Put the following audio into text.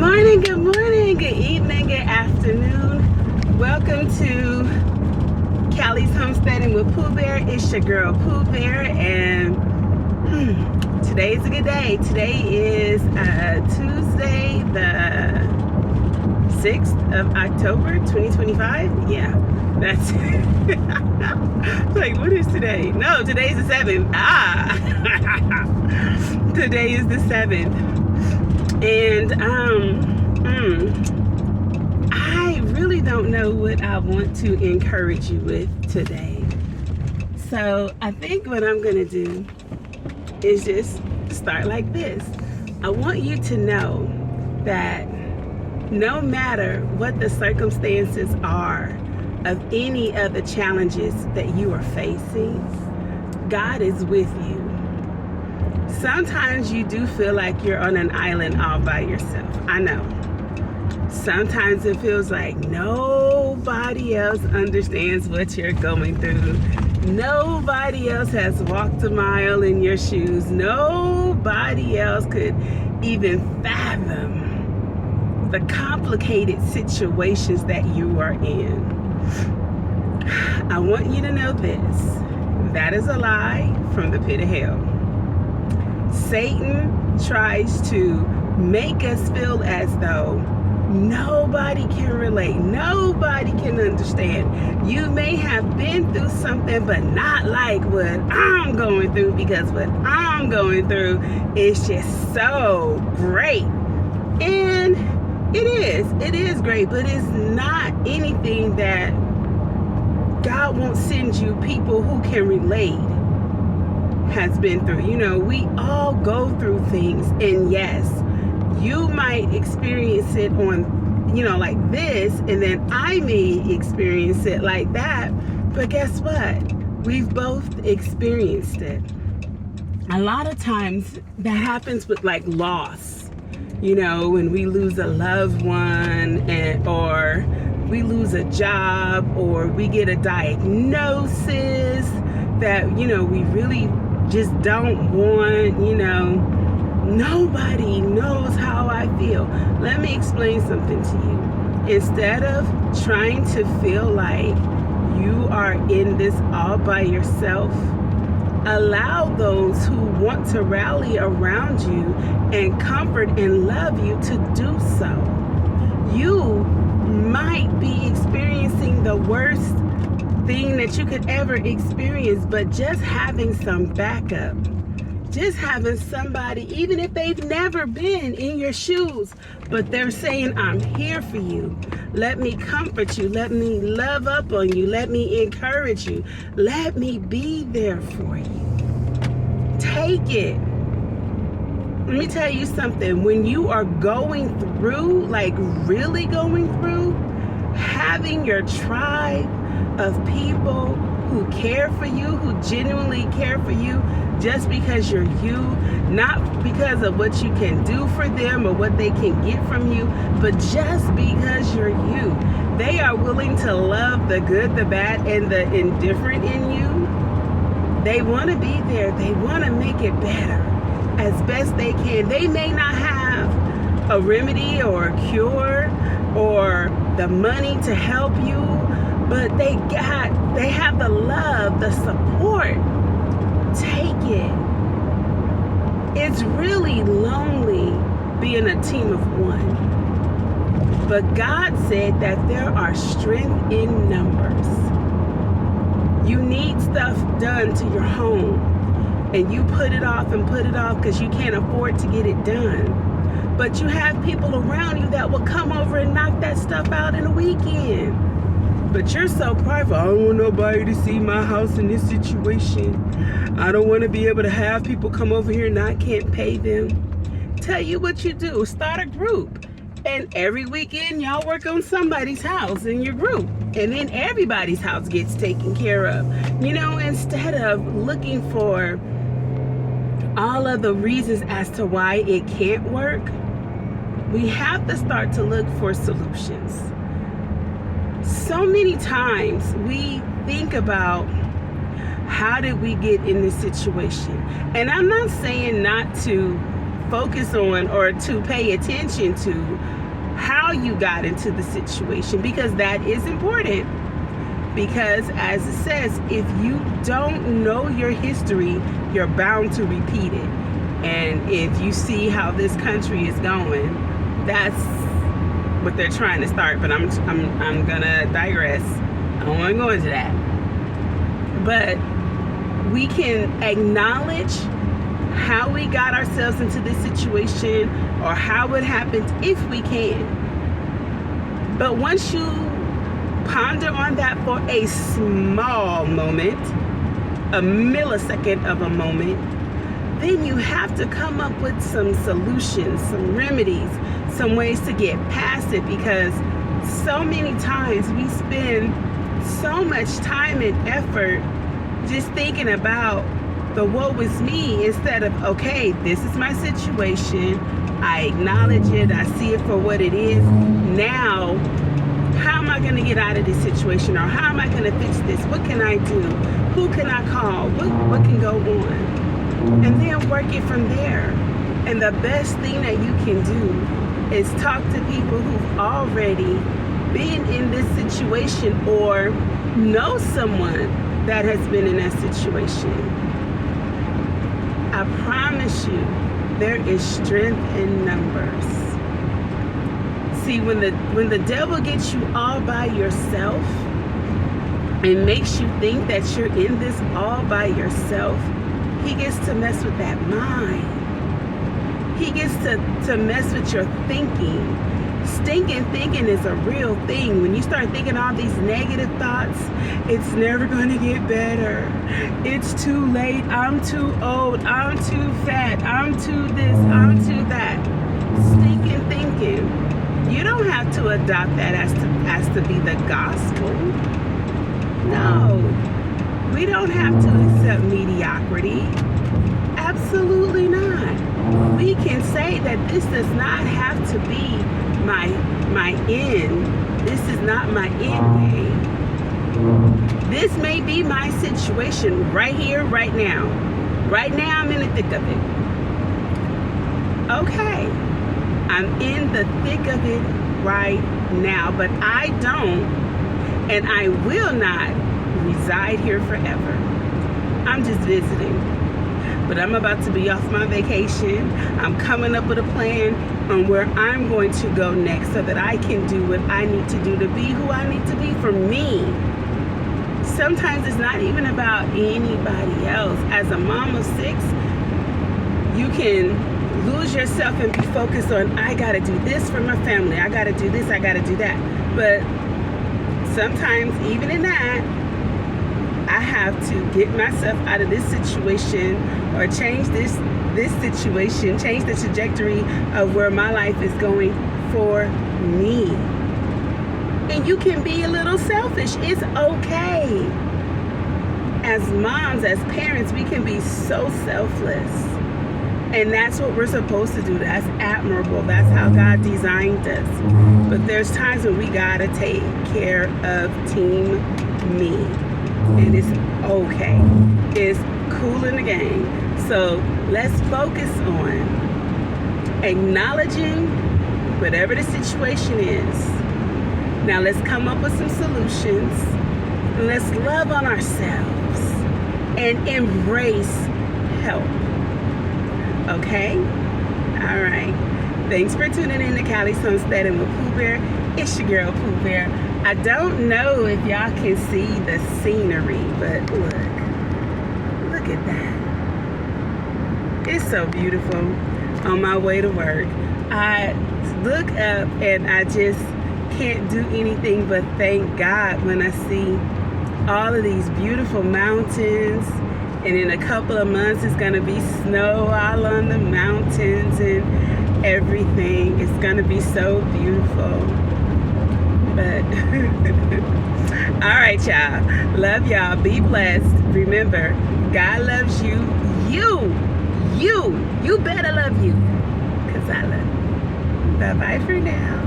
morning, good evening, good afternoon. Welcome to Callie's Homesteading with Pooh Bear. It's your girl Pooh Bear, and today's a good day. Today is Tuesday, the 6th of October, 2025. Yeah, that's like, what is today? No, today's the 7th. Today is the 7th. And I really don't know what I want to encourage you with today. So I think what I'm gonna do is just start like this. I want you to know that no matter what the circumstances are of any of the challenges that you are facing, God is with you. Sometimes you do feel like you're on an island all by yourself. I know. Sometimes it feels like nobody else understands what you're going through. Nobody else has walked a mile in your shoes. Nobody else could even fathom the complicated situations that you are in. I want you to know this. That is a lie from the pit of hell. Satan tries to make us feel as though nobody can relate, nobody can understand. You may have been through something, but not like what I'm going through, because what I'm going through is just so great. And it is great, but it's not anything that God won't send you people who can relate has been through. You know, we all go through things, and yes, you might experience it on, like this, and then I may experience it like that, but guess what? We've both experienced it. A lot of times that happens with like loss, when we lose a loved one, or we lose a job, or we get a diagnosis that, we really just don't want. Nobody knows how I feel. Let me explain something to you. Instead of trying to feel like you are in this all by yourself, allow those who want to rally around you and comfort and love you to do so. You might be experiencing the worst thing that you could ever experience, but just having some backup, just having somebody, even if they've never been in your shoes, but they're saying, I'm here for you. Let me comfort you. Let me love up on you. Let me encourage you. Let me be there for you. Take it. Let me tell you something. When you are going through, like really going through, having your tribe of people who care for you, who genuinely care for you, just because you're you, not because of what you can do for them or what they can get from you, but just because you're you. They are willing to love the good, the bad, and the indifferent in you. They want to be there. They want to make it better as best they can. They may not have a remedy or a cure or the money to help you, but they have the love, the support. Take it. It's really lonely being a team of one. But God said that there are strength in numbers. You need stuff done to your home, and you put it off because you can't afford to get it done. But you have people around you that will come over and knock that stuff out in a weekend. But you're so prideful. I don't want nobody to see my house in this situation. I don't want to be able to have people come over here and I can't pay them. Tell you what you do. Start a group. And every weekend, y'all work on somebody's house in your group. And then everybody's house gets taken care of. Instead of looking for all of the reasons as to why it can't work, we have to start to look for solutions. So many times we think about, how did we get in this situation? And I'm not saying not to focus on or to pay attention to how you got into the situation, because that is important. Because as it says, if you don't know your history, you're bound to repeat it. And if you see how this country is going, that's what they're trying to start. But I'm gonna digress. I don't want to go into that. But we can acknowledge how we got ourselves into this situation or how it happened if we can. But once you ponder on that for a small moment, a millisecond of a moment, then you have to come up with some solutions, some remedies, some ways to get past it, because so many times we spend so much time and effort just thinking about the woe is me instead of, okay, this is my situation. I acknowledge it. I see it for what it is. Now, how am I going to get out of this situation? Or how am I going to fix this? What can I do? Who can I call? What can go on? And then work it from there. And the best thing that you can do is talk to people who've already been in this situation or know someone that has been in that situation. I promise you, there is strength in numbers. See, when the devil gets you all by yourself and makes you think that you're in this all by yourself, he gets to mess with that mind. He gets to mess with your thinking. Stinking thinking is a real thing. When you start thinking all these negative thoughts, it's never going to get better. It's too late. I'm too old. I'm too fat. I'm too this. I'm too that. Stinking thinking. You don't have to adopt that as to be the gospel. No. We don't have to accept mediocrity. Absolutely not. We can say that this does not have to be my end. This is not my end game. This may be my situation right here, right now. Right now, I'm in the thick of it. Okay, I'm in the thick of it right now, but I don't and I will not reside here forever. I'm just visiting. But I'm about to be off my vacation. I'm coming up with a plan on where I'm going to go next so that I can do what I need to do to be who I need to be for me. Sometimes it's not even about anybody else. As a mom of 6, you can lose yourself and be focused on, I gotta do this for my family. I gotta do this, I gotta do that. But sometimes even in that, I have to get myself out of this situation or change this situation, change the trajectory of where my life is going for me. And you can be a little selfish. It's okay. As moms, as parents, we can be so selfless. And that's what we're supposed to do. That's admirable. That's how God designed us. But there's times when we gotta take care of team me. And it's okay. It's cool in the game. So let's focus on acknowledging whatever the situation is. Now let's come up with some solutions. Let's love on ourselves and embrace help. Okay? All right. Thanks for tuning in to Cali Sunstead with Pooh Bear. It's your girl Pooh Bear. I don't know if y'all can see the scenery, but look at that. It's so beautiful. On my way to work, I look up and I just can't do anything but thank God when I see all of these beautiful mountains. And in a couple of months, it's going to be snow all on the mountains and everything. It's going to be so beautiful. But all right, y'all. Love y'all. Be blessed. Remember, God loves you. You better love you, because I love you. Bye-bye for now.